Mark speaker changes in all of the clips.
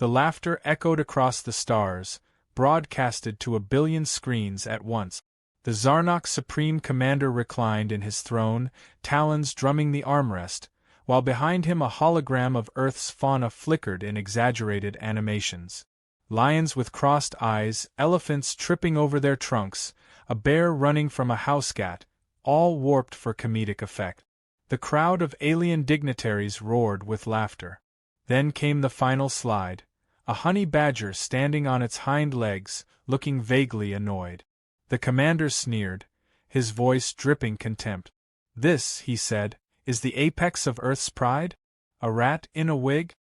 Speaker 1: The laughter echoed across the stars, broadcasted to 1 billion screens at once. The Zarok's supreme commander reclined in his throne, talons drumming the armrest, while behind him a hologram of Earth's fauna flickered in exaggerated animations. Lions with crossed eyes, elephants tripping over their trunks, a bear running from a house cat, all warped for comedic effect. The crowd of alien dignitaries roared with laughter. Then came the final slide, a honey badger standing on its hind legs, looking vaguely annoyed. The commander sneered, his voice dripping contempt. "This," he said, "is the apex of Earth's pride? A rat in a wig?"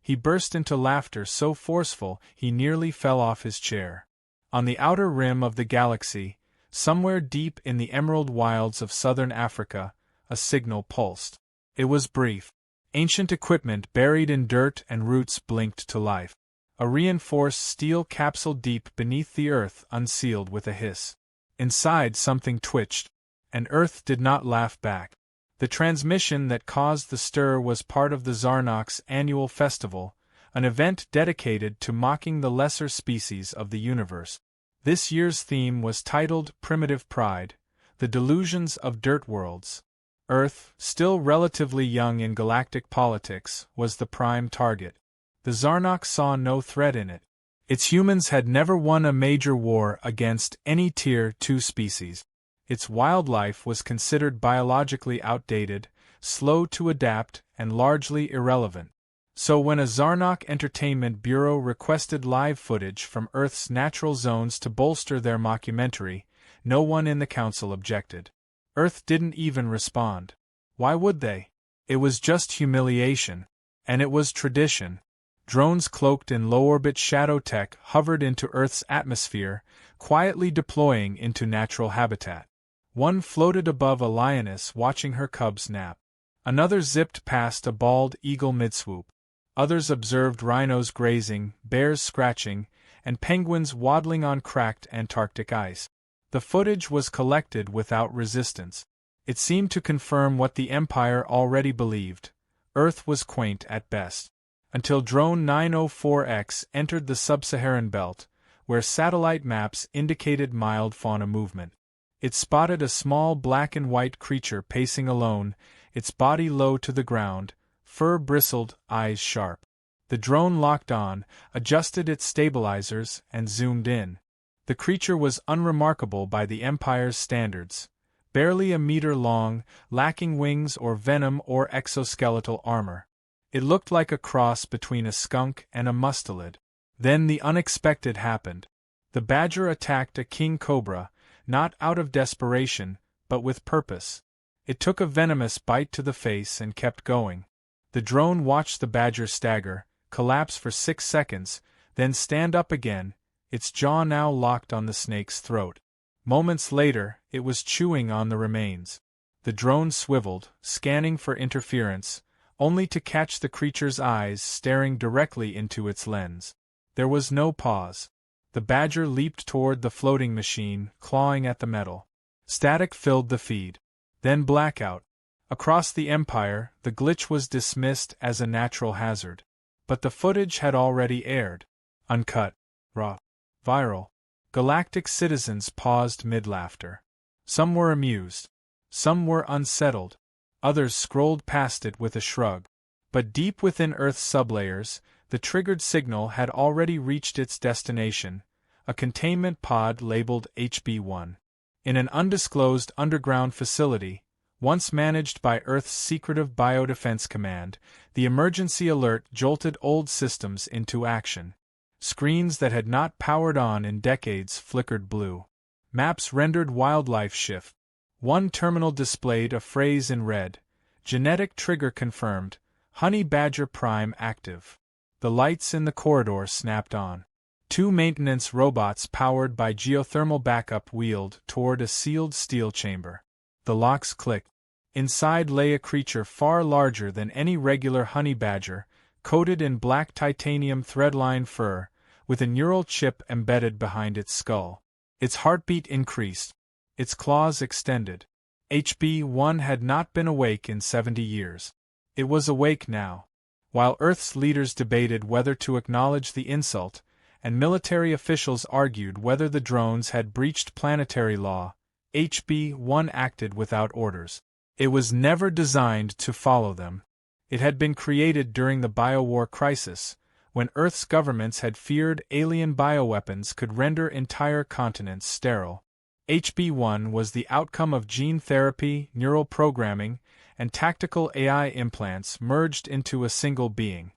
Speaker 1: He burst into laughter so forceful he nearly fell off his chair. On the outer rim of the galaxy, somewhere deep in the emerald wilds of southern Africa, a signal pulsed. It was brief. Ancient equipment buried in dirt and roots blinked to life. A reinforced steel capsule deep beneath the Earth unsealed with a hiss. Inside something twitched, and Earth did not laugh back. The transmission that caused the stir was part of the Zarok's annual festival, an event dedicated to mocking the lesser species of the universe. This year's theme was titled Primitive Pride, the Delusions of Dirt Worlds. Earth, still relatively young in galactic politics, was the prime target. The Zarok saw no threat in it. Its humans had never won a major war against any Tier 2 species. Its wildlife was considered biologically outdated, slow to adapt, and largely irrelevant. So when a Zarok Entertainment Bureau requested live footage from Earth's natural zones to bolster their mockumentary, no one in the council objected. Earth didn't even respond. Why would they? It was just humiliation. And it was tradition. Drones cloaked in low-orbit shadow tech hovered into Earth's atmosphere, quietly deploying into natural habitat. One floated above a lioness watching her cubs nap. Another zipped past a bald eagle mid-swoop. Others observed rhinos grazing, bears scratching, and penguins waddling on cracked Antarctic ice. The footage was collected without resistance. It seemed to confirm what the Empire already believed. Earth was quaint at best. Until Drone 904X entered the sub-Saharan belt, where satellite maps indicated mild fauna movement. It spotted a small black and white creature pacing alone, its body low to the ground, fur bristled, eyes sharp. The drone locked on, adjusted its stabilizers, and zoomed in. The creature was unremarkable by the Empire's standards. Barely a meter long, lacking wings or venom or exoskeletal armor. It looked like a cross between a skunk and a mustelid. Then the unexpected happened. The badger attacked a king cobra, not out of desperation, but with purpose. It took a venomous bite to the face and kept going. The drone watched the badger stagger, collapse for 6 seconds, then stand up again, its jaw now locked on the snake's throat. Moments later, it was chewing on the remains. The drone swiveled, scanning for interference, only to catch the creature's eyes staring directly into its lens. There was no pause. The badger leaped toward the floating machine, clawing at the metal. Static filled the feed. Then blackout. Across the Empire, the glitch was dismissed as a natural hazard. But the footage had already aired. Uncut. Raw. Viral. Galactic citizens paused mid-laughter. Some were amused. Some were unsettled. Others scrolled past it with a shrug. But deep within Earth's sublayers, the triggered signal had already reached its destination, a containment pod labeled HB-1. In an undisclosed underground facility, once managed by Earth's secretive Biodefense Command, the emergency alert jolted old systems into action. Screens that had not powered on in decades flickered blue. Maps rendered wildlife shift. One terminal displayed a phrase in red, "Genetic trigger confirmed, Honey Badger Prime active." The lights in the corridor snapped on. 2 maintenance robots powered by geothermal backup wheeled toward a sealed steel chamber. The locks clicked. Inside lay a creature far larger than any regular honey badger, coated in black titanium threadline fur, with a neural chip embedded behind its skull. Its heartbeat increased. Its claws extended. HB-1 had not been awake in 70 years. It was awake now. While Earth's leaders debated whether to acknowledge the insult, and military officials argued whether the drones had breached planetary law, HB-1 acted without orders. It was never designed to follow them. It had been created during the biowar crisis, when Earth's governments had feared alien bioweapons could render entire continents sterile. HB-1 was the outcome of gene therapy, neural programming, and tactical AI implants merged into a single being.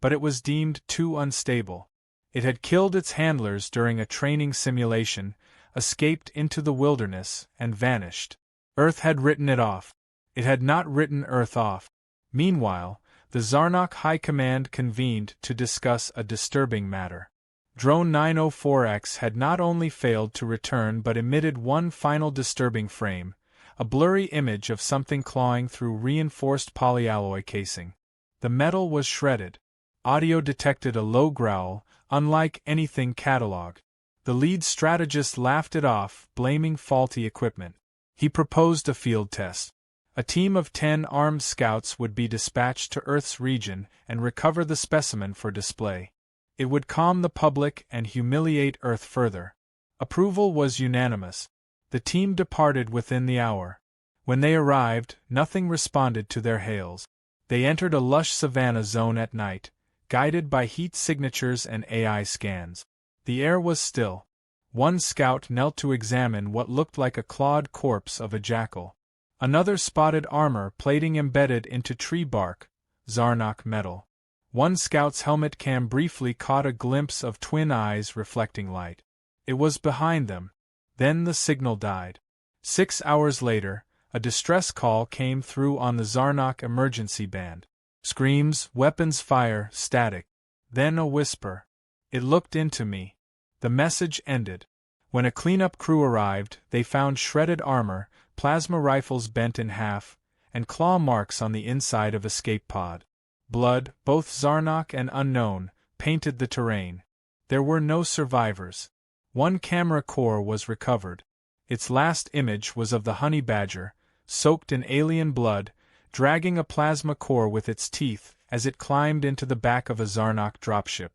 Speaker 1: But it was deemed too unstable. It had killed its handlers during a training simulation, escaped into the wilderness, and vanished. Earth had written it off. It had not written Earth off. Meanwhile, the Zarok High Command convened to discuss a disturbing matter. Drone 904X had not only failed to return but emitted one final disturbing frame, a blurry image of something clawing through reinforced polyalloy casing. The metal was shredded. Audio detected a low growl, unlike anything cataloged. The lead strategist laughed it off, blaming faulty equipment. He proposed a field test. A team of 10 armed scouts would be dispatched to Earth's region and recover the specimen for display. It would calm the public and humiliate Earth further. Approval was unanimous. The team departed within the hour. When they arrived, nothing responded to their hails. They entered a lush savanna zone at night, guided by heat signatures and AI scans. The air was still. One scout knelt to examine what looked like a clawed corpse of a jackal. Another spotted armor plating embedded into tree bark, Zarok metal. One scout's helmet cam briefly caught a glimpse of twin eyes reflecting light. It was behind them. Then the signal died. 6 hours later, a distress call came through on the Zarok emergency band. Screams, weapons fire, static. Then a whisper. It looked into me. The message ended. When a cleanup crew arrived, they found shredded armor, plasma rifles bent in half, and claw marks on the inside of escape pod. Blood, both Zarok and unknown, painted the terrain. There were no survivors. One camera core was recovered. Its last image was of the honey badger, soaked in alien blood, dragging a plasma core with its teeth as it climbed into the back of a Zarok dropship.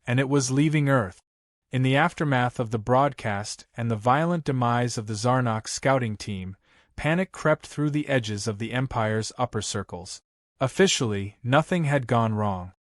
Speaker 1: And it was leaving Earth. In the aftermath of the broadcast and the violent demise of the Zarok scouting team, panic crept through the edges of the Empire's upper circles. Officially, nothing had gone wrong.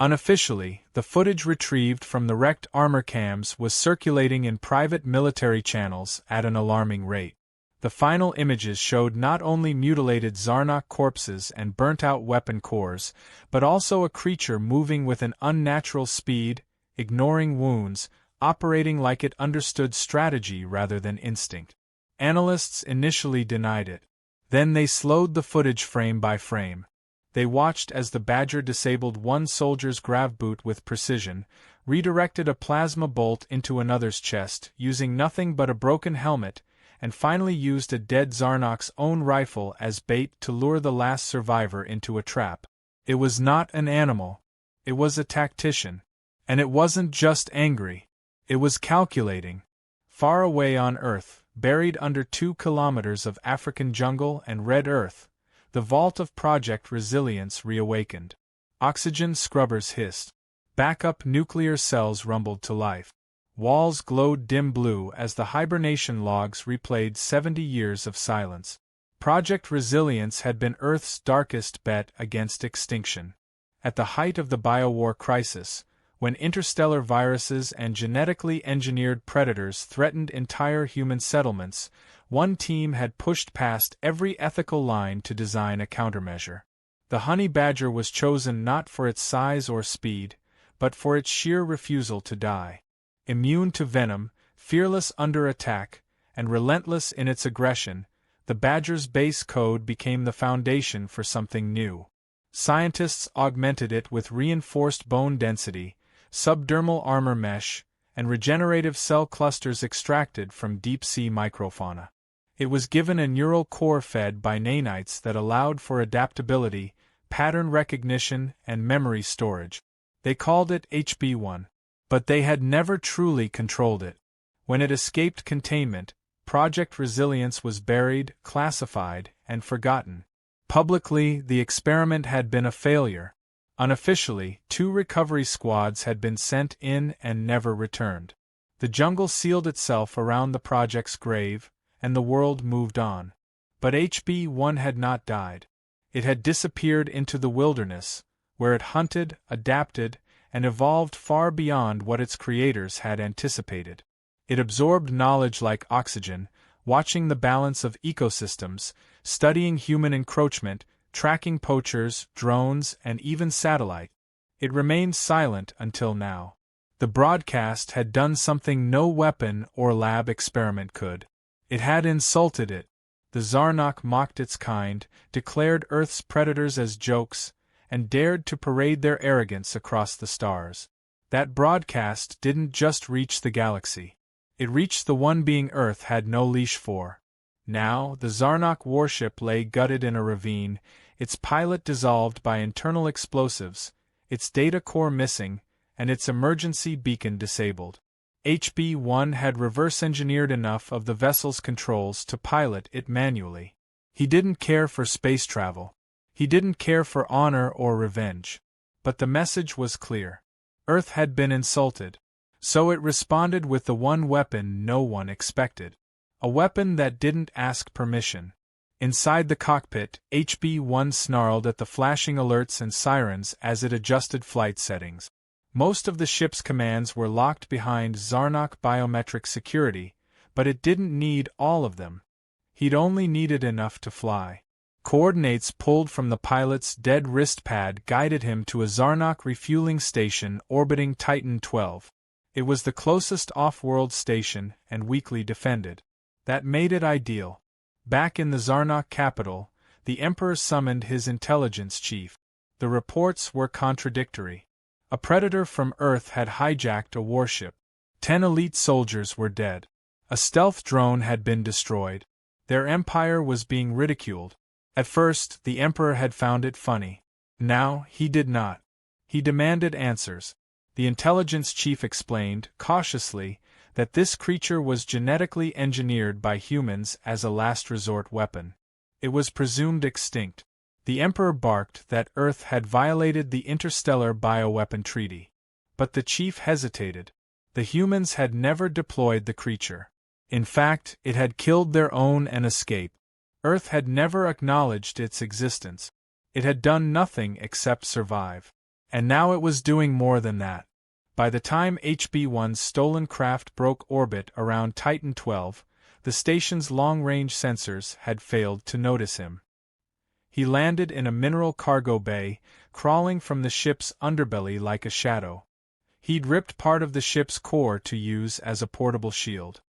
Speaker 1: Unofficially, the footage retrieved from the wrecked armor cams was circulating in private military channels at an alarming rate. The final images showed not only mutilated Zarok corpses and burnt-out weapon cores, but also a creature moving with an unnatural speed, ignoring wounds, operating like it understood strategy rather than instinct. Analysts initially denied it. Then they slowed the footage frame by frame. They watched as the Badger disabled one soldier's grav boot with precision, redirected a plasma bolt into another's chest using nothing but a broken helmet, and finally used a dead Zarok's own rifle as bait to lure the last survivor into a trap. It was not an animal. It was a tactician. And it wasn't just angry. It was calculating. Far away on Earth, buried under 2 kilometers of African jungle and red earth, the vault of Project Resilience reawakened. Oxygen scrubbers hissed. Backup nuclear cells rumbled to life. Walls glowed dim blue as the hibernation logs replayed 70 years of silence. Project Resilience had been Earth's darkest bet against extinction. At the height of the biowar crisis, when interstellar viruses and genetically engineered predators threatened entire human settlements, one team had pushed past every ethical line to design a countermeasure. The honey badger was chosen not for its size or speed, but for its sheer refusal to die. Immune to venom, fearless under attack, and relentless in its aggression, the badger's base code became the foundation for something new. Scientists augmented it with reinforced bone density, subdermal armor mesh, and regenerative cell clusters extracted from deep-sea microfauna. It was given a neural core fed by nanites that allowed for adaptability, pattern recognition, and memory storage. They called it HB-1. But they had never truly controlled it. When it escaped containment, Project Resilience was buried, classified, and forgotten. Publicly, the experiment had been a failure. Unofficially, 2 recovery squads had been sent in and never returned. The jungle sealed itself around the project's grave, and the world moved on. But HB-1 had not died. It had disappeared into the wilderness, where it hunted, adapted, and evolved far beyond what its creators had anticipated. It absorbed knowledge like oxygen, watching the balance of ecosystems, studying human encroachment, tracking poachers, drones, and even satellite. It remained silent until now. The broadcast had done something no weapon or lab experiment could. It had insulted it. The Zarok mocked its kind, declared Earth's predators as jokes, and dared to parade their arrogance across the stars. That broadcast didn't just reach the galaxy. It reached the one being Earth had no leash for. Now, the Zarok warship lay gutted in a ravine, its pilot dissolved by internal explosives, its data core missing, and its emergency beacon disabled. HB-1 had reverse-engineered enough of the vessel's controls to pilot it manually. He didn't care for space travel. He didn't care for honor or revenge. But the message was clear. Earth had been insulted. So it responded with the one weapon no one expected. A weapon that didn't ask permission. Inside the cockpit, HB-1 snarled at the flashing alerts and sirens as it adjusted flight settings. Most of the ship's commands were locked behind Zarok biometric security, but it didn't need all of them. He'd only needed enough to fly. Coordinates pulled from the pilot's dead wrist pad guided him to a Zarok refueling station orbiting Titan 12. It was the closest off-world station and weakly defended. That made it ideal. Back in the Zarok capital, the Emperor summoned his intelligence chief. The reports were contradictory. A predator from Earth had hijacked a warship. 10 elite soldiers were dead. A stealth drone had been destroyed. Their empire was being ridiculed. At first, the Emperor had found it funny. Now, he did not. He demanded answers. The intelligence chief explained, cautiously, that this creature was genetically engineered by humans as a last resort weapon. It was presumed extinct. The Emperor barked that Earth had violated the Interstellar Bioweapon Treaty. But the chief hesitated. The humans had never deployed the creature. In fact, it had killed their own and escaped. Earth had never acknowledged its existence. It had done nothing except survive. And now it was doing more than that. By the time HB-1's stolen craft broke orbit around Titan 12, the station's long-range sensors had failed to notice him. He landed in a mineral cargo bay, crawling from the ship's underbelly like a shadow. He'd ripped part of the ship's core to use as a portable shield.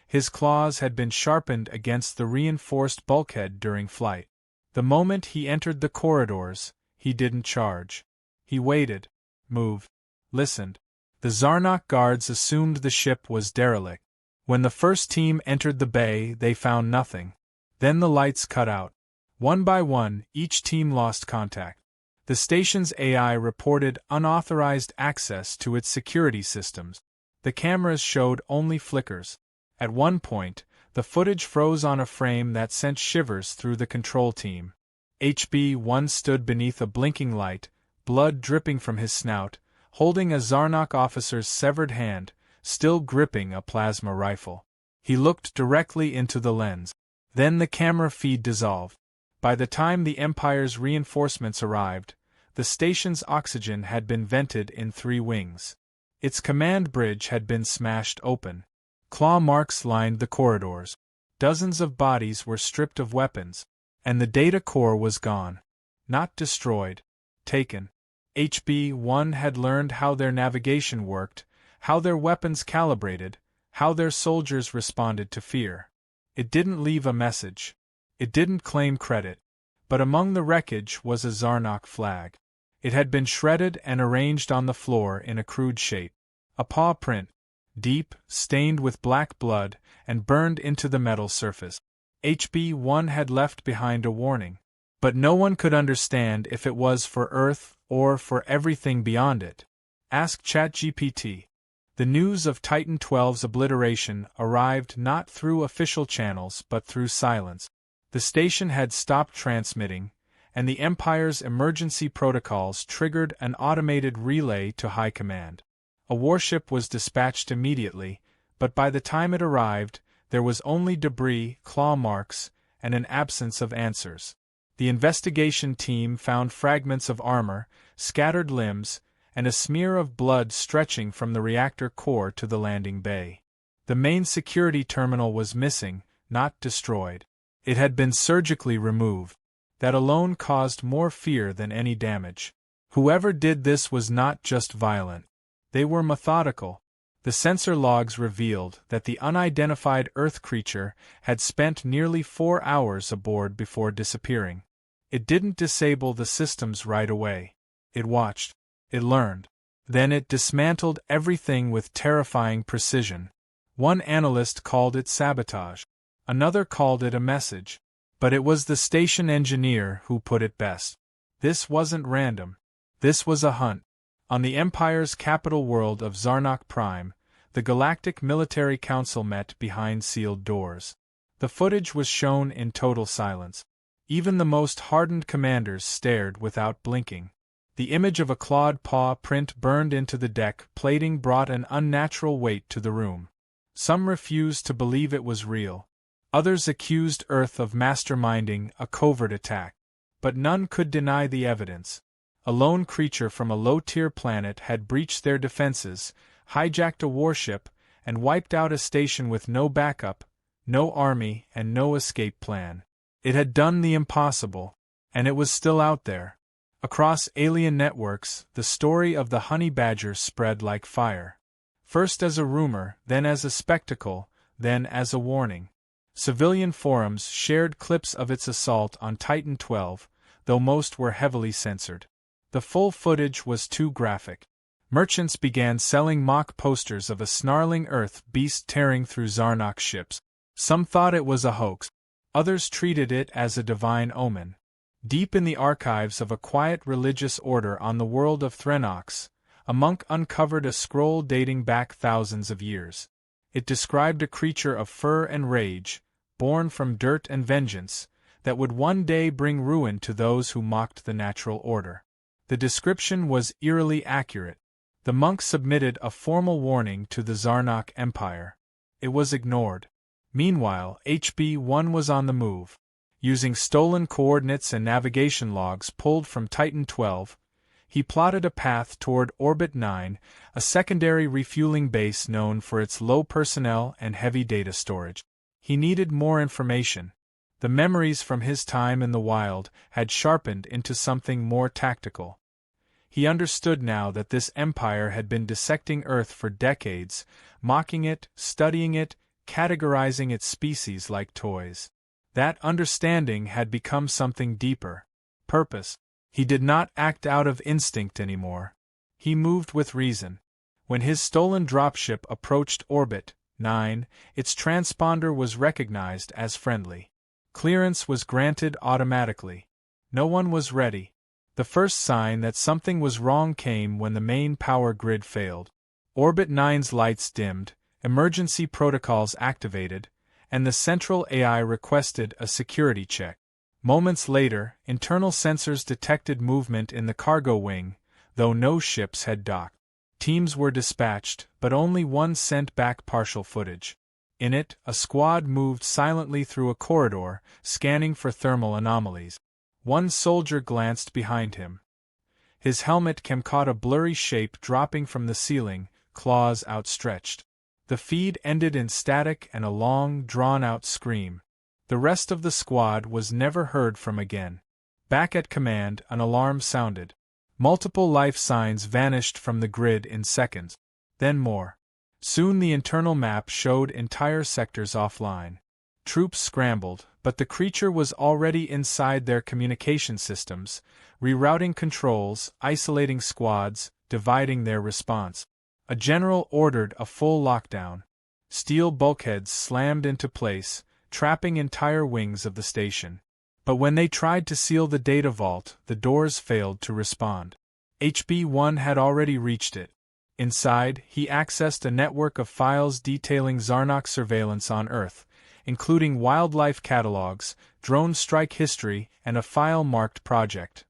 Speaker 1: His claws had been sharpened against the reinforced bulkhead during flight. The moment he entered the corridors, he didn't charge. He waited, moved, listened. The Zarok guards assumed the ship was derelict. When the first team entered the bay, they found nothing. Then the lights cut out. One by one, each team lost contact. The station's AI reported unauthorized access to its security systems. The cameras showed only flickers. At one point, the footage froze on a frame that sent shivers through the control team. HB-1 stood beneath a blinking light, blood dripping from his snout, holding a Zarok officer's severed hand, still gripping a plasma rifle. He looked directly into the lens. Then the camera feed dissolved. By the time the Empire's reinforcements arrived, the station's oxygen had been vented in 3 wings. Its command bridge had been smashed open. Claw marks lined the corridors. Dozens of bodies were stripped of weapons, and the data core was gone. Not destroyed. Taken. HB-1 had learned how their navigation worked, how their weapons calibrated, how their soldiers responded to fear. It didn't leave a message. It didn't claim credit. But among the wreckage was a Zarok flag. It had been shredded and arranged on the floor in a crude shape. A paw print, deep, stained with black blood, and burned into the metal surface. HB-1 had left behind a warning. But no one could understand if it was for Earth or for everything beyond it. Ask ChatGPT. The news of Titan 12's obliteration arrived not through official channels but through silence. The station had stopped transmitting, and the Empire's emergency protocols triggered an automated relay to High Command. A warship was dispatched immediately, but by the time it arrived, there was only debris, claw marks, and an absence of answers. The investigation team found fragments of armor, scattered limbs, and a smear of blood stretching from the reactor core to the landing bay. The main security terminal was missing, not destroyed. It had been surgically removed. That alone caused more fear than any damage. Whoever did this was not just violent. They were methodical. The sensor logs revealed that the unidentified Earth creature had spent nearly 4 hours aboard before disappearing. It didn't disable the systems right away. It watched. It learned. Then it dismantled everything with terrifying precision. One analyst called it sabotage. Another called it a message. But it was the station engineer who put it best. This wasn't random. This was a hunt. On the Empire's capital world of Zarok Prime, the Galactic Military Council met behind sealed doors. The footage was shown in total silence. Even the most hardened commanders stared without blinking. The image of a clawed paw print burned into the deck plating brought an unnatural weight to the room. Some refused to believe it was real. Others accused Earth of masterminding a covert attack. But none could deny the evidence. A lone creature from a low-tier planet had breached their defenses, hijacked a warship, and wiped out a station with no backup, no army, and no escape plan. It had done the impossible, and it was still out there. Across alien networks, the story of the honey badger spread like fire. First as a rumor, then as a spectacle, then as a warning. Civilian forums shared clips of its assault on Titan 12, though most were heavily censored. The full footage was too graphic. Merchants began selling mock posters of a snarling Earth beast tearing through Zarok ships. Some thought it was a hoax. Others treated it as a divine omen. Deep in the archives of a quiet religious order on the world of Threnox, a monk uncovered a scroll dating back thousands of years. It described a creature of fur and rage, born from dirt and vengeance, that would one day bring ruin to those who mocked the natural order. The description was eerily accurate. The monk submitted a formal warning to the Zarok Empire. It was ignored. Meanwhile, HB-1 was on the move. Using stolen coordinates and navigation logs pulled from Titan 12, he plotted a path toward Orbit 9, a secondary refueling base known for its low personnel and heavy data storage. He needed more information. The memories from his time in the wild had sharpened into something more tactical. He understood now that this empire had been dissecting Earth for decades, mocking it, studying it, categorizing its species like toys. That understanding had become something deeper. Purpose. He did not act out of instinct anymore. He moved with reason. When his stolen dropship approached Orbit 9, its transponder was recognized as friendly. Clearance was granted automatically. No one was ready. The first sign that something was wrong came when the main power grid failed. Orbit 9's lights dimmed, emergency protocols activated, and the central AI requested a security check. Moments later, internal sensors detected movement in the cargo wing, though no ships had docked. Teams were dispatched, but only one sent back partial footage. In it, a squad moved silently through a corridor, scanning for thermal anomalies. One soldier glanced behind him. His helmet caught a blurry shape dropping from the ceiling, claws outstretched. The feed ended in static and a long, drawn-out scream. The rest of the squad was never heard from again. Back at command, an alarm sounded. Multiple life signs vanished from the grid in seconds. Then more. Soon the internal map showed entire sectors offline. Troops scrambled, but the creature was already inside their communication systems, rerouting controls, isolating squads, dividing their response. A general ordered a full lockdown. Steel bulkheads slammed into place, trapping entire wings of the station. But when they tried to seal the data vault, the doors failed to respond. HB-1 had already reached it. Inside, he accessed a network of files detailing Zarok surveillance on Earth, including wildlife catalogs, drone strike history, and a file-marked project.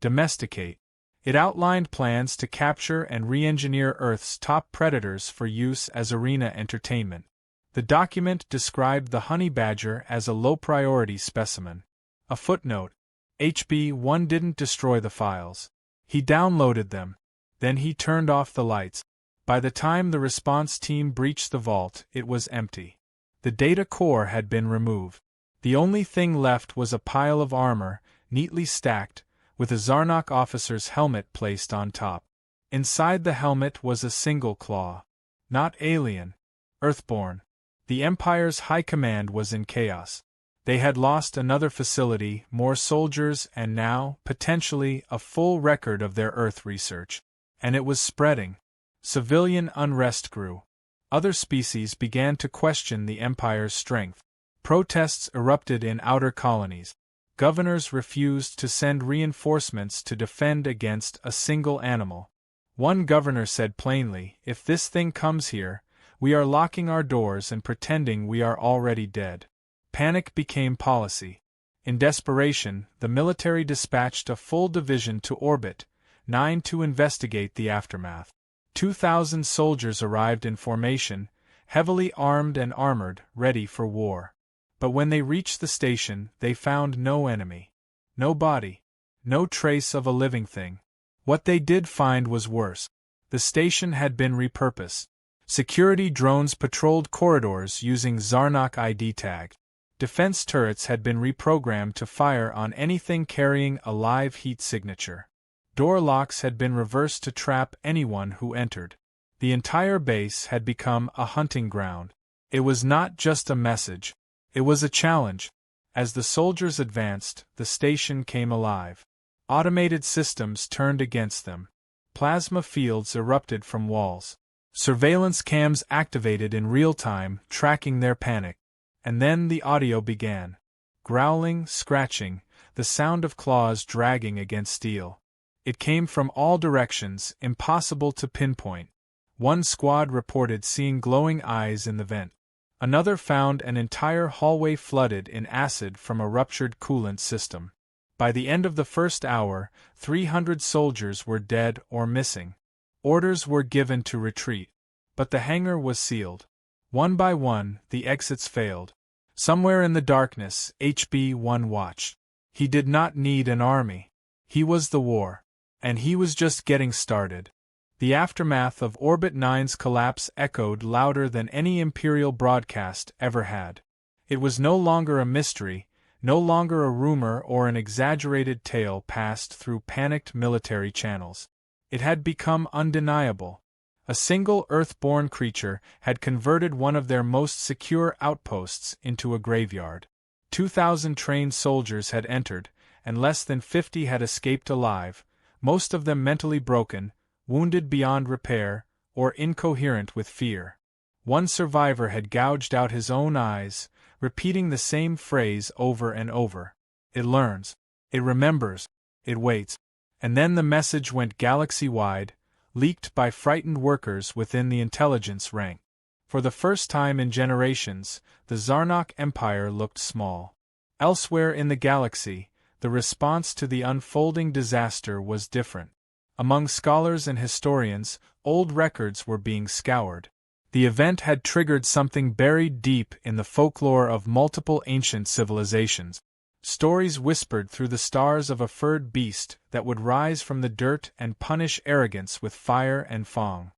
Speaker 1: Domesticate. It outlined plans to capture and re-engineer Earth's top predators for use as arena entertainment. The document described the honey badger as a low-priority specimen. A footnote: HB-1 didn't destroy the files. He downloaded them. Then he turned off the lights. By the time the response team breached the vault, it was empty. The data core had been removed. The only thing left was a pile of armor, neatly stacked, with a Zarok officer's helmet placed on top. Inside the helmet was a single claw. Not alien. Earthborn. The Empire's high command was in chaos. They had lost another facility, more soldiers, and now, potentially, a full record of their Earth research. And it was spreading. Civilian unrest grew. Other species began to question the Empire's strength. Protests erupted in outer colonies. Governors refused to send reinforcements to defend against a single animal. One governor said plainly, "If this thing comes here, we are locking our doors and pretending we are already dead." Panic became policy. In desperation, the military dispatched a full division to orbit, 9 to investigate the aftermath. 2,000 soldiers arrived in formation, heavily armed and armored, ready for war. But when they reached the station, they found no enemy. No body. No trace of a living thing. What they did find was worse. The station had been repurposed. Security drones patrolled corridors using Zarok ID tags. Defense turrets had been reprogrammed to fire on anything carrying a live heat signature. Door locks had been reversed to trap anyone who entered. The entire base had become a hunting ground. It was not just a message. It was a challenge. As the soldiers advanced, the station came alive. Automated systems turned against them. Plasma fields erupted from walls. Surveillance cams activated in real time, tracking their panic. And then the audio began. Growling, scratching, the sound of claws dragging against steel. It came from all directions, impossible to pinpoint. One squad reported seeing glowing eyes in the vent. Another found an entire hallway flooded in acid from a ruptured coolant system. By the end of the first hour, 300 soldiers were dead or missing. Orders were given to retreat. But the hangar was sealed. One by one, the exits failed. Somewhere in the darkness, HB-1 watched. He did not need an army. He was the war. And he was just getting started. The aftermath of Orbit 9's collapse echoed louder than any Imperial broadcast ever had. It was no longer a mystery, no longer a rumor or an exaggerated tale passed through panicked military channels. It had become undeniable. A single Earth-born creature had converted one of their most secure outposts into a graveyard. 2,000 trained soldiers had entered, and less than 50 had escaped alive, most of them mentally broken, wounded beyond repair, or incoherent with fear. One survivor had gouged out his own eyes, repeating the same phrase over and over. It learns. It remembers. It waits. And then the message went galaxy-wide, leaked by frightened workers within the intelligence rank. For the first time in generations, the Zarok Empire looked small. Elsewhere in the galaxy, the response to the unfolding disaster was different. Among scholars and historians, old records were being scoured. The event had triggered something buried deep in the folklore of multiple ancient civilizations. Stories whispered through the stars of a furred beast that would rise from the dirt and punish arrogance with fire and fang.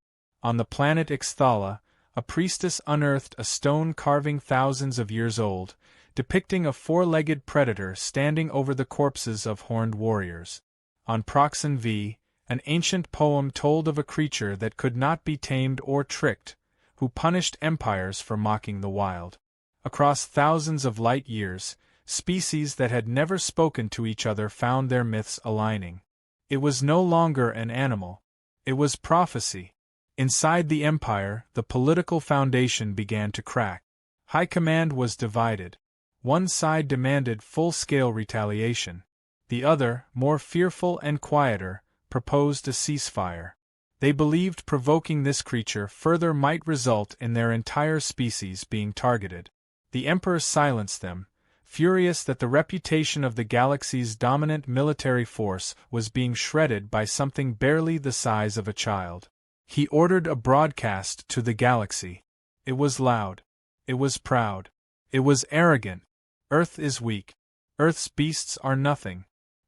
Speaker 1: On the planet Ixthala, a priestess unearthed a stone carving thousands of years old, depicting a four-legged predator standing over the corpses of horned warriors. On Proxen V, an ancient poem told of a creature that could not be tamed or tricked, who punished empires for mocking the wild. Across thousands of light years, species that had never spoken to each other found their myths aligning. It was no longer an animal. It was prophecy. Inside the empire, the political foundation began to crack. High command was divided. One side demanded full-scale retaliation. The other, more fearful and quieter, proposed a ceasefire. They believed provoking this creature further might result in their entire species being targeted. The Emperor silenced them, furious that the reputation of the galaxy's dominant military force was being shredded by something barely the size of a child. He ordered a broadcast to the galaxy. It was loud. It was proud. It was arrogant. Earth is weak. Earth's beasts are nothing.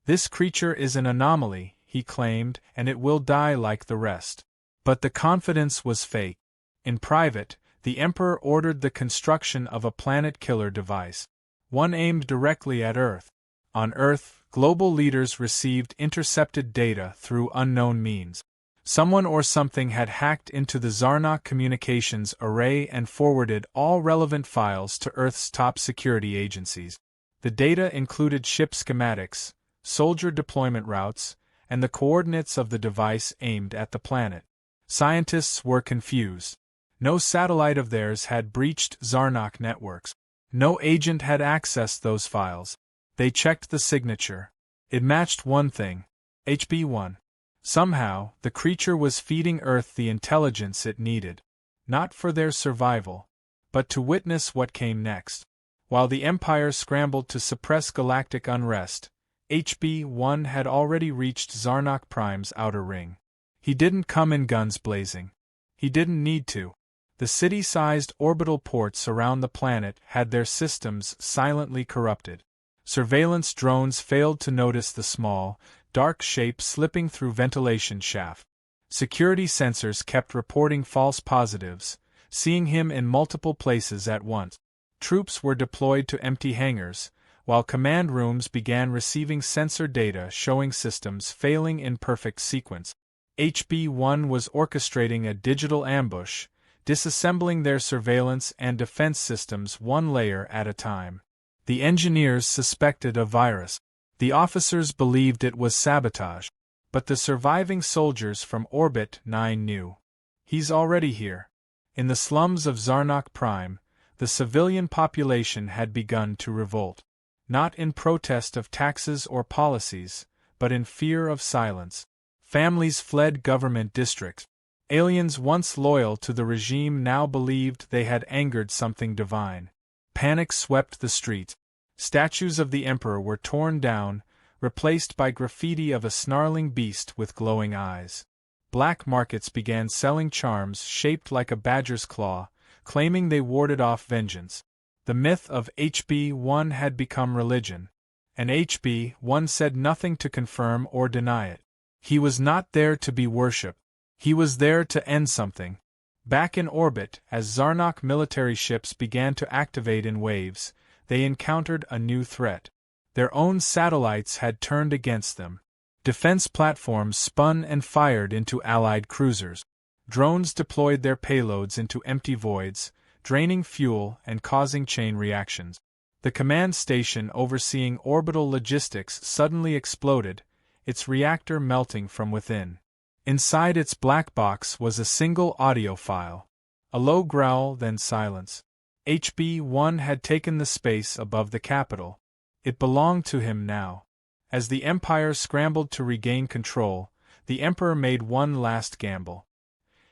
Speaker 1: This creature is an anomaly, he claimed, and it will die like the rest. But the confidence was fake. In private, the Emperor ordered the construction of a planet-killer device. One aimed directly at Earth. On Earth, global leaders received intercepted data through unknown means. Someone or something had hacked into the Zarok communications array and forwarded all relevant files to Earth's top security agencies. The data included ship schematics, soldier deployment routes, and the coordinates of the device aimed at the planet. Scientists were confused. No satellite of theirs had breached Zarok networks. No agent had accessed those files. They checked the signature. It matched one thing: HB-1. Somehow, the creature was feeding Earth the intelligence it needed. Not for their survival, but to witness what came next. While the Empire scrambled to suppress galactic unrest, HB-1 had already reached Zarok Prime's outer ring. He didn't come in guns blazing. He didn't need to. The city-sized orbital ports around the planet had their systems silently corrupted. Surveillance drones failed to notice the small, dark shape slipping through ventilation shaft. Security sensors kept reporting false positives, seeing him in multiple places at once. Troops were deployed to empty hangars, while command rooms began receiving sensor data showing systems failing in perfect sequence. HB-1 was orchestrating a digital ambush, disassembling their surveillance and defense systems one layer at a time. The engineers suspected a virus. The officers believed it was sabotage. But the surviving soldiers from Orbit 9 knew. He's already here. In the slums of Zarok Prime, the civilian population had begun to revolt. Not in protest of taxes or policies, but in fear of silence. Families fled government districts. Aliens once loyal to the regime now believed they had angered something divine. Panic swept the streets. Statues of the Emperor were torn down, replaced by graffiti of a snarling beast with glowing eyes. Black markets began selling charms shaped like a badger's claw, claiming they warded off vengeance. The myth of HB-1 had become religion, and HB-1 said nothing to confirm or deny it. He was not there to be worshipped. He was there to end something. Back in orbit, as Zarok military ships began to activate in waves, they encountered a new threat. Their own satellites had turned against them. Defense platforms spun and fired into Allied cruisers. Drones deployed their payloads into empty voids, draining fuel and causing chain reactions. The command station overseeing orbital logistics suddenly exploded, its reactor melting from within. Inside its black box was a single audio file. A low growl, then silence. HB-1 had taken the space above the capital. It belonged to him now. As the Empire scrambled to regain control, the Emperor made one last gamble.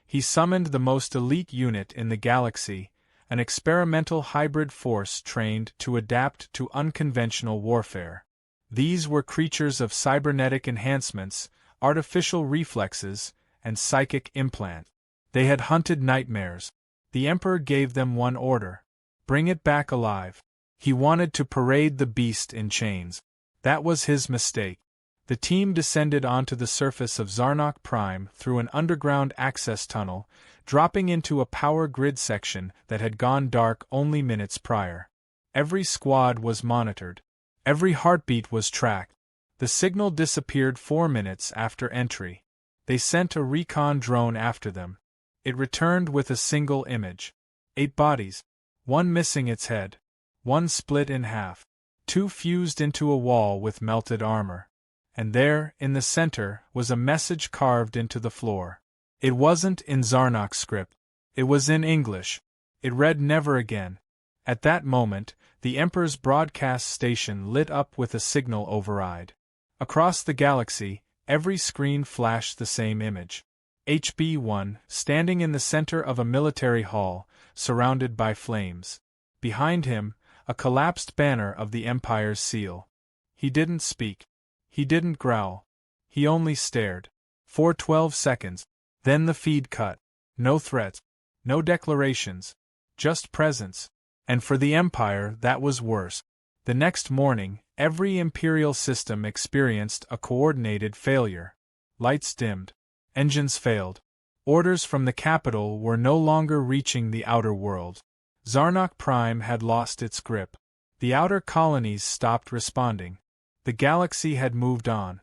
Speaker 1: He summoned the most elite unit in the galaxy, an experimental hybrid force trained to adapt to unconventional warfare. These were creatures of cybernetic enhancements, artificial reflexes, and psychic implant. They had hunted nightmares. The Emperor gave them one order: bring it back alive. He wanted to parade the beast in chains. That was his mistake. The team descended onto the surface of Zarok Prime through an underground access tunnel, dropping into a power grid section that had gone dark only minutes prior. Every squad was monitored. Every heartbeat was tracked. The signal disappeared 4 minutes after entry. They sent a recon drone after them. It returned with a single image. 8 bodies. One missing its head. One split in half. 2 fused into a wall with melted armor. And there, in the center, was a message carved into the floor. It wasn't in Zarok script. It was in English. It read "Never again." At that moment, the Emperor's broadcast station lit up with a signal override. Across the galaxy, every screen flashed the same image. HB-1, standing in the center of a military hall, surrounded by flames. Behind him, a collapsed banner of the Empire's seal. He didn't speak. He didn't growl. He only stared. For 12 seconds. Then the feed cut. No threats. No declarations. Just presence. And for the Empire, that was worse. The next morning, every Imperial system experienced a coordinated failure. Lights dimmed. Engines failed. Orders from the capital were no longer reaching the outer world. Zarok Prime had lost its grip. The outer colonies stopped responding. The galaxy had moved on.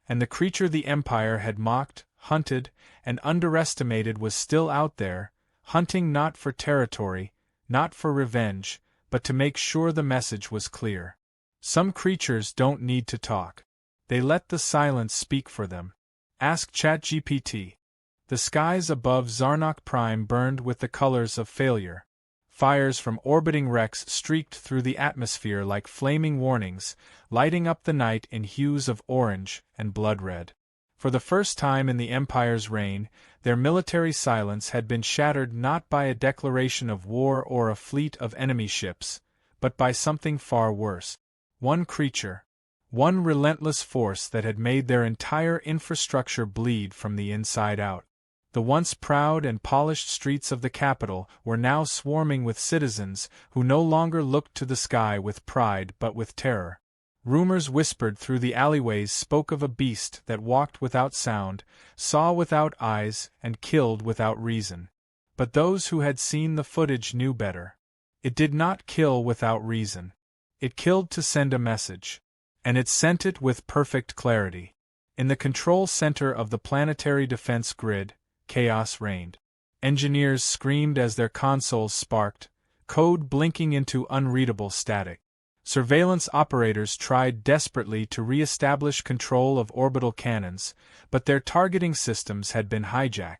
Speaker 1: And the creature the Empire had mocked, hunted, and underestimated was still out there, hunting not for territory, not for revenge, but to make sure the message was clear. Some creatures don't need to talk. They let the silence speak for them. Ask ChatGPT. The skies above Zarok Prime burned with the colors of failure. Fires from orbiting wrecks streaked through the atmosphere like flaming warnings, lighting up the night in hues of orange and blood red. For the first time in the Empire's reign, their military silence had been shattered not by a declaration of war or a fleet of enemy ships, but by something far worse. One creature. One relentless force that had made their entire infrastructure bleed from the inside out. The once proud and polished streets of the capital were now swarming with citizens who no longer looked to the sky with pride but with terror. Rumors whispered through the alleyways spoke of a beast that walked without sound, saw without eyes, and killed without reason. But those who had seen the footage knew better. It did not kill without reason. It killed to send a message. And it sent it with perfect clarity. In the control center of the planetary defense grid, chaos reigned. Engineers screamed as their consoles sparked, code blinking into unreadable static. Surveillance operators tried desperately to re-establish control of orbital cannons, but their targeting systems had been hijacked.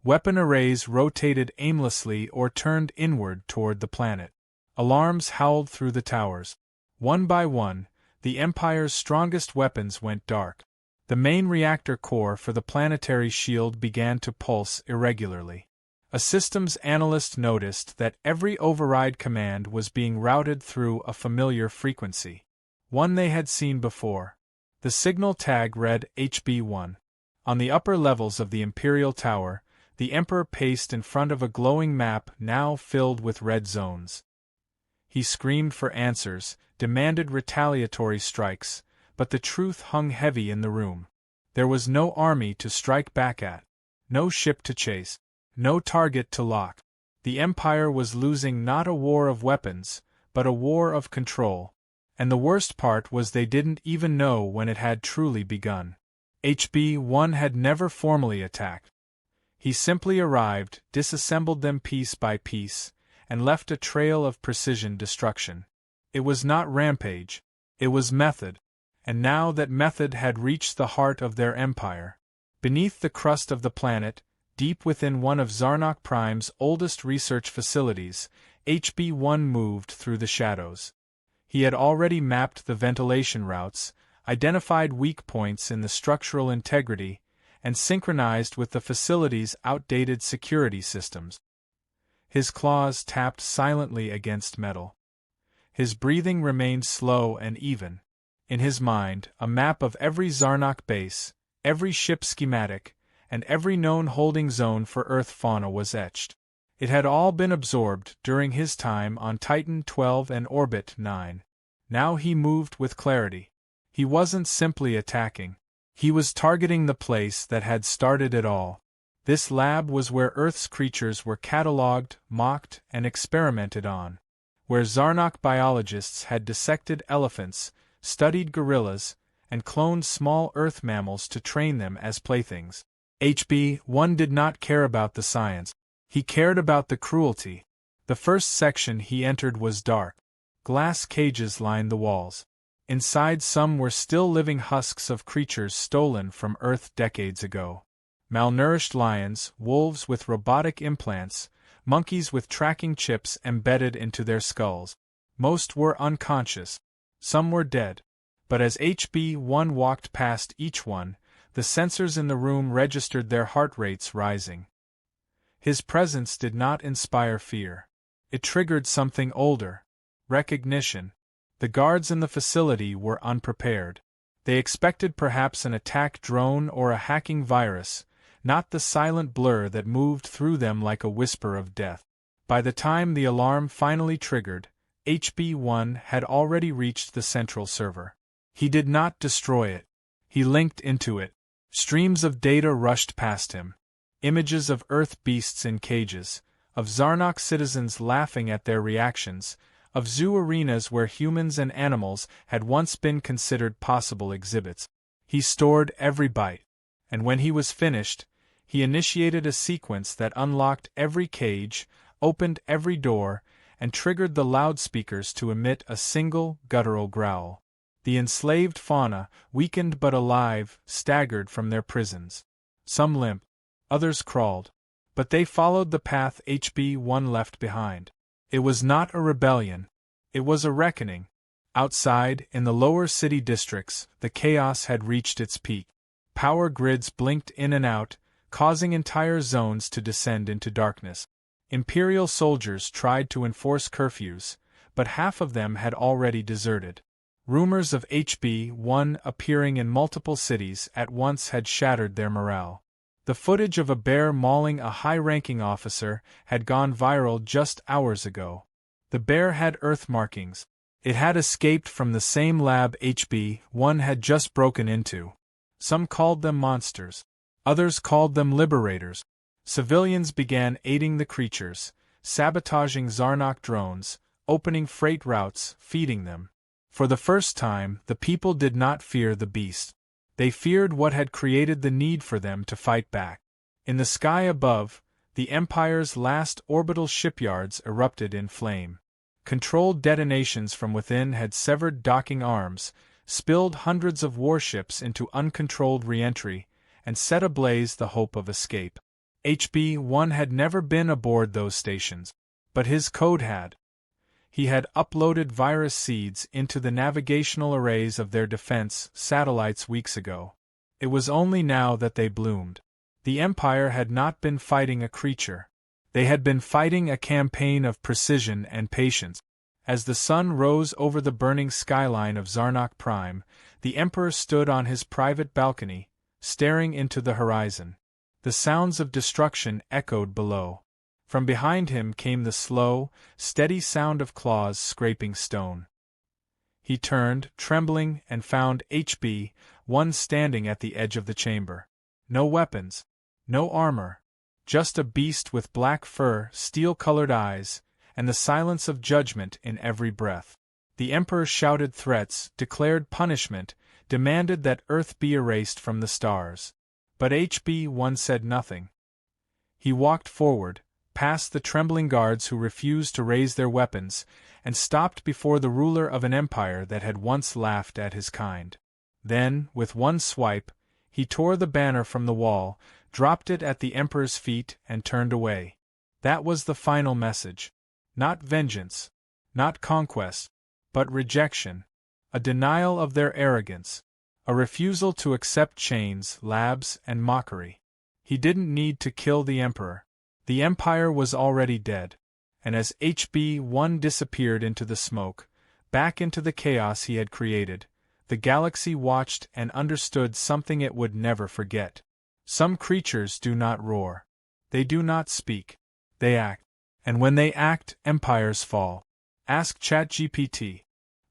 Speaker 1: Weapon arrays rotated aimlessly or turned inward toward the planet. Alarms howled through the towers. One by one, the Empire's strongest weapons went dark. The main reactor core for the planetary shield began to pulse irregularly. A systems analyst noticed that every override command was being routed through a familiar frequency. One they had seen before. The signal tag read HB1. On the upper levels of the Imperial Tower, the Emperor paced in front of a glowing map now filled with red zones. He screamed for answers, demanded retaliatory strikes, but the truth hung heavy in the room. There was no army to strike back at, no ship to chase, no target to lock. The Empire was losing not a war of weapons, but a war of control. And the worst part was they didn't even know when it had truly begun. HB-1 had never formally attacked. He simply arrived, disassembled them piece by piece, and left a trail of precision destruction. It was not rampage. It was method. And now that method had reached the heart of their empire. Beneath the crust of the planet, deep within one of Zarok Prime's oldest research facilities, HB-1 moved through the shadows. He had already mapped the ventilation routes, identified weak points in the structural integrity, and synchronized with the facility's outdated security systems. His claws tapped silently against metal. His breathing remained slow and even. In his mind, a map of every Zarok base, every ship schematic, and every known holding zone for Earth fauna was etched. It had all been absorbed during his time on Titan 12 and Orbit 9. Now he moved with clarity. He wasn't simply attacking. He was targeting the place that had started it all. This lab was where Earth's creatures were catalogued, mocked, and experimented on. Where Zarok biologists had dissected elephants, studied gorillas, and cloned small Earth mammals to train them as playthings. HB-1 did not care about the science. He cared about the cruelty. The first section he entered was dark. Glass cages lined the walls. Inside some were still living husks of creatures stolen from Earth decades ago. Malnourished lions, wolves with robotic implants, monkeys with tracking chips embedded into their skulls. Most were unconscious. Some were dead. But as HB-1 walked past each one, the sensors in the room registered their heart rates rising. His presence did not inspire fear. It triggered something older. Recognition. The guards in the facility were unprepared. They expected perhaps an attack drone or a hacking virus, not the silent blur that moved through them like a whisper of death. By the time the alarm finally triggered, HB-1 had already reached the central server. He did not destroy it. He linked into it. Streams of data rushed past him. Images of Earth beasts in cages, of Zarok citizens laughing at their reactions, of zoo arenas where humans and animals had once been considered possible exhibits. He stored every byte, and when he was finished, he initiated a sequence that unlocked every cage, opened every door, and triggered the loudspeakers to emit a single, guttural growl. The enslaved fauna, weakened but alive, staggered from their prisons. Some limped, others crawled, but they followed the path HB-1 left behind. It was not a rebellion. It was a reckoning. Outside, in the lower city districts, the chaos had reached its peak. Power grids blinked in and out, causing entire zones to descend into darkness. Imperial soldiers tried to enforce curfews, but half of them had already deserted. Rumors of HB-1 appearing in multiple cities at once had shattered their morale. The footage of a bear mauling a high-ranking officer had gone viral just hours ago. The bear had Earth markings. It had escaped from the same lab HB-1 had just broken into. Some called them monsters. Others called them liberators. Civilians began aiding the creatures, sabotaging Zarok drones, opening freight routes, feeding them. For the first time, the people did not fear the beast. They feared what had created the need for them to fight back. In the sky above, the Empire's last orbital shipyards erupted in flame. Controlled detonations from within had severed docking arms, spilled hundreds of warships into uncontrolled re-entry, and set ablaze the hope of escape. HB-1 had never been aboard those stations, but his code had. He had uploaded virus seeds into the navigational arrays of their defense satellites weeks ago. It was only now that they bloomed. The Empire had not been fighting a creature. They had been fighting a campaign of precision and patience. As the sun rose over the burning skyline of Zarok Prime, the Emperor stood on his private balcony, staring into the horizon. The sounds of destruction echoed below. From behind him came the slow, steady sound of claws scraping stone. He turned, trembling, and found HB-1 standing at the edge of the chamber. No weapons, no armor, just a beast with black fur, steel-colored eyes, and the silence of judgment in every breath. The Emperor shouted threats, declared punishment, demanded that Earth be erased from the stars. But HB-1 said nothing. He walked forward, past the trembling guards who refused to raise their weapons, and stopped before the ruler of an empire that had once laughed at his kind. Then, with one swipe, he tore the banner from the wall, dropped it at the Emperor's feet, and turned away. That was the final message. Not vengeance, not conquest, but rejection, a denial of their arrogance, a refusal to accept chains, labs, and mockery. He didn't need to kill the Emperor. The Empire was already dead, and as HB-1 disappeared into the smoke, back into the chaos he had created, the galaxy watched and understood something it would never forget. Some creatures do not roar. They do not speak. They act. And when they act, empires fall. Ask ChatGPT.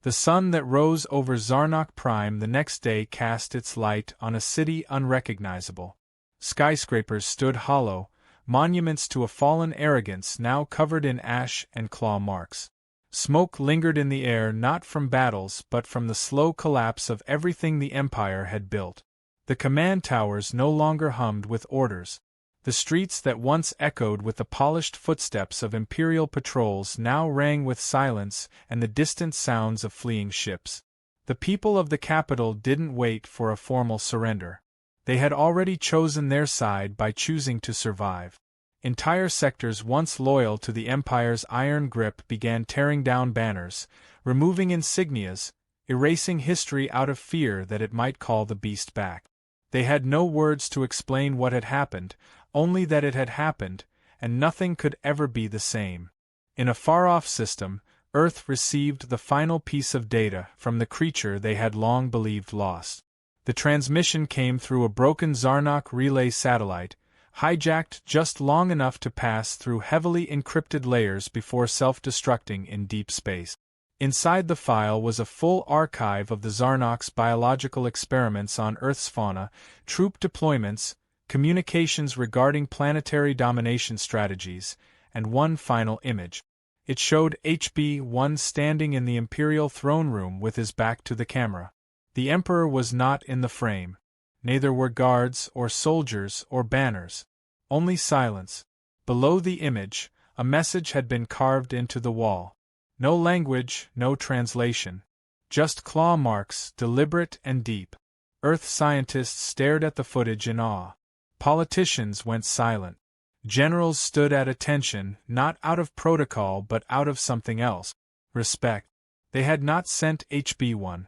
Speaker 1: The sun that rose over Zarok Prime the next day cast its light on a city unrecognizable. Skyscrapers stood hollow, monuments to a fallen arrogance now covered in ash and claw marks. Smoke lingered in the air not from battles but from the slow collapse of everything the Empire had built. The command towers no longer hummed with orders. The streets that once echoed with the polished footsteps of Imperial patrols now rang with silence and the distant sounds of fleeing ships. The people of the capital didn't wait for a formal surrender. They had already chosen their side by choosing to survive. Entire sectors once loyal to the Empire's iron grip began tearing down banners, removing insignias, erasing history out of fear that it might call the beast back. They had no words to explain what had happened, only that it had happened, and nothing could ever be the same. In a far-off system, Earth received the final piece of data from the creature they had long believed lost. The transmission came through a broken Zarok relay satellite, hijacked just long enough to pass through heavily encrypted layers before self-destructing in deep space. Inside the file was a full archive of the Zarnok's biological experiments on Earth's fauna, troop deployments, communications regarding planetary domination strategies, and one final image. It showed HB-1 standing in the Imperial throne room with his back to the camera. The Emperor was not in the frame. Neither were guards or soldiers or banners. Only silence. Below the image, a message had been carved into the wall. No language, no translation. Just claw marks, deliberate and deep. Earth scientists stared at the footage in awe. Politicians went silent. Generals stood at attention, not out of protocol but out of something else. Respect. They had not sent HB-1.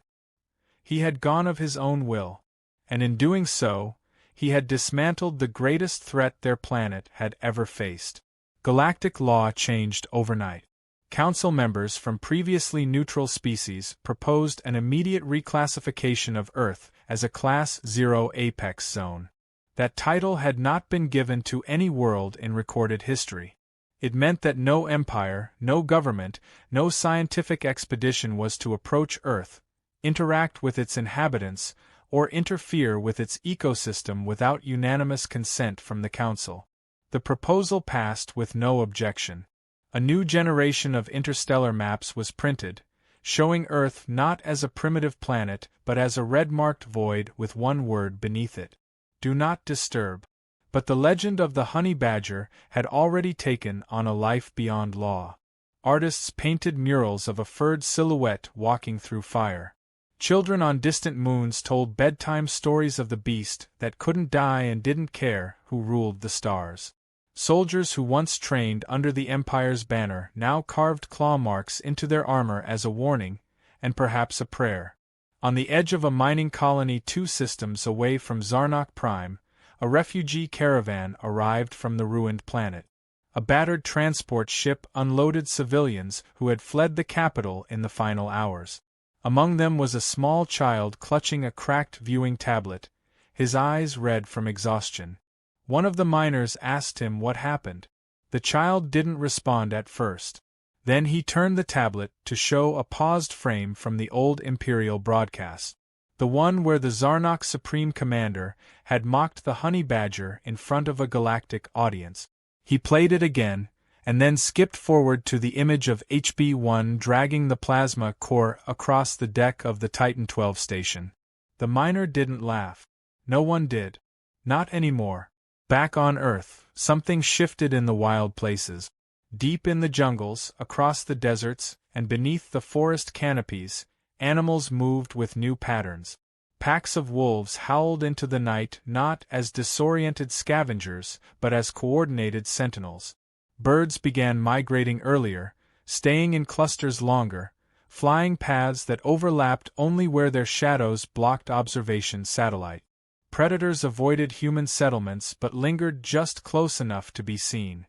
Speaker 1: He had gone of his own will. And in doing so, he had dismantled the greatest threat their planet had ever faced. Galactic law changed overnight. Council members from previously neutral species proposed an immediate reclassification of Earth as a Class 0 Apex Zone. That title had not been given to any world in recorded history. It meant that no empire, no government, no scientific expedition was to approach Earth, interact with its inhabitants, or interfere with its ecosystem without unanimous consent from the Council. The proposal passed with no objection. A new generation of interstellar maps was printed, showing Earth not as a primitive planet but as a red-marked void with one word beneath it. Do not disturb. But the legend of the honey badger had already taken on a life beyond law. Artists painted murals of a furred silhouette walking through fire. Children on distant moons told bedtime stories of the beast that couldn't die and didn't care, who ruled the stars. Soldiers who once trained under the Empire's banner now carved claw marks into their armor as a warning, and perhaps a prayer. On the edge of a mining colony 2 systems away from Zarok Prime, a refugee caravan arrived from the ruined planet. A battered transport ship unloaded civilians who had fled the capital in the final hours. Among them was a small child clutching a cracked viewing tablet, his eyes red from exhaustion. One of the miners asked him what happened. The child didn't respond at first. Then he turned the tablet to show a paused frame from the old Imperial broadcast. The one where the Zarok Supreme Commander had mocked the honey badger in front of a galactic audience. He played it again, and then skipped forward to the image of HB-1 dragging the plasma core across the deck of the Titan 12 station. The miner didn't laugh. No one did. Not anymore. Back on Earth, something shifted in the wild places. Deep in the jungles, across the deserts, and beneath the forest canopies, animals moved with new patterns. Packs of wolves howled into the night not as disoriented scavengers, but as coordinated sentinels. Birds began migrating earlier, staying in clusters longer, flying paths that overlapped only where their shadows blocked observation satellite. Predators avoided human settlements but lingered just close enough to be seen.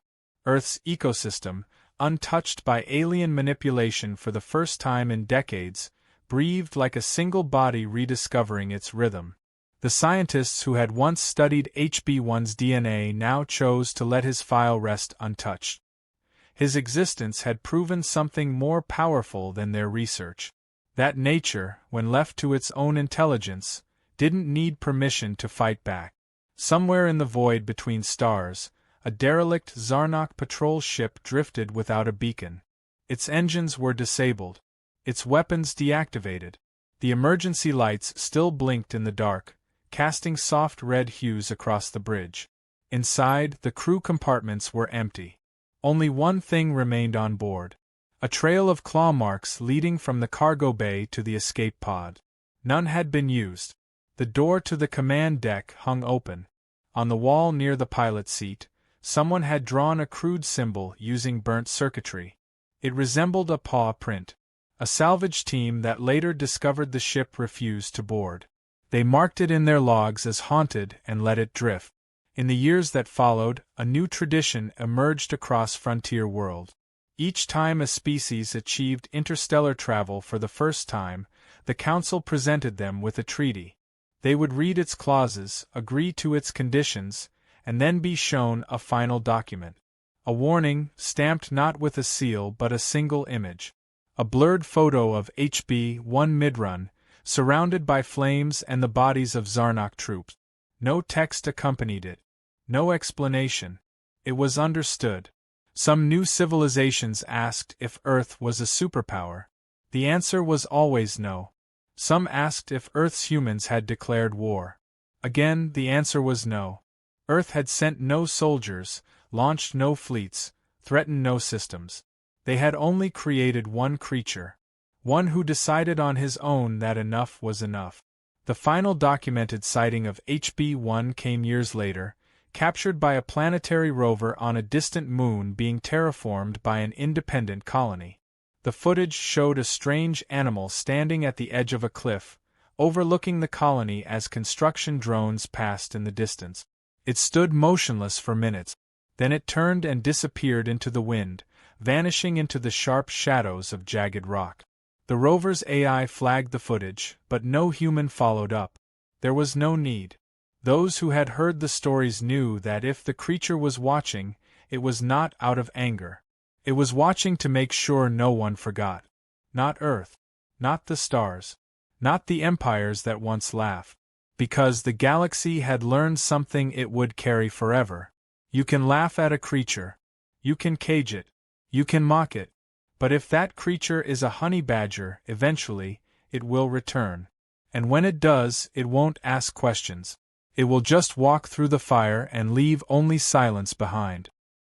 Speaker 1: Earth's ecosystem, untouched by alien manipulation for the first time in decades, breathed like a single body rediscovering its rhythm. The scientists who had once studied HB-1's DNA now chose to let his file rest untouched. His existence had proven something more powerful than their research. That nature, when left to its own intelligence, didn't need permission to fight back. Somewhere in the void between stars, a derelict Zarok patrol ship drifted without a beacon. Its engines were disabled. Its weapons deactivated. The emergency lights still blinked in the dark, casting soft red hues across the bridge. Inside, the crew compartments were empty. Only one thing remained on board. A trail of claw marks leading from the cargo bay to the escape pod. None had been used. The door to the command deck hung open. On the wall near the pilot's seat, someone had drawn a crude symbol using burnt circuitry. It resembled a paw print. A salvage team that later discovered the ship refused to board. They marked it in their logs as haunted and let it drift. In the years that followed, a new tradition emerged across frontier world. Each time a species achieved interstellar travel for the first time, the Council presented them with a treaty. They would read its clauses, agree to its conditions, and then be shown a final document. A warning, stamped not with a seal but a single image. A blurred photo of HB-1 midrun, surrounded by flames and the bodies of Zarok troops. No text accompanied it. No explanation. It was understood. Some new civilizations asked if Earth was a superpower. The answer was always no. Some asked if Earth's humans had declared war. Again, the answer was no. Earth had sent no soldiers, launched no fleets, threatened no systems. They had only created one creature. One who decided on his own that enough was enough. The final documented sighting of HB-1 came years later, captured by a planetary rover on a distant moon being terraformed by an independent colony. The footage showed a strange animal standing at the edge of a cliff, overlooking the colony as construction drones passed in the distance. It stood motionless for minutes. Then it turned and disappeared into the wind, vanishing into the sharp shadows of jagged rock. The rover's AI flagged the footage, but no human followed up. There was no need. Those who had heard the stories knew that if the creature was watching, it was not out of anger. It was watching to make sure no one forgot. Not Earth. Not the stars. Not the empires that once laughed. Because the galaxy had learned something it would carry forever. You can laugh at a creature. You can cage it. You can mock it. But if that creature is a honey badger, eventually, it will return. And when it does, it won't ask questions. It will just walk through the fire and leave only silence behind.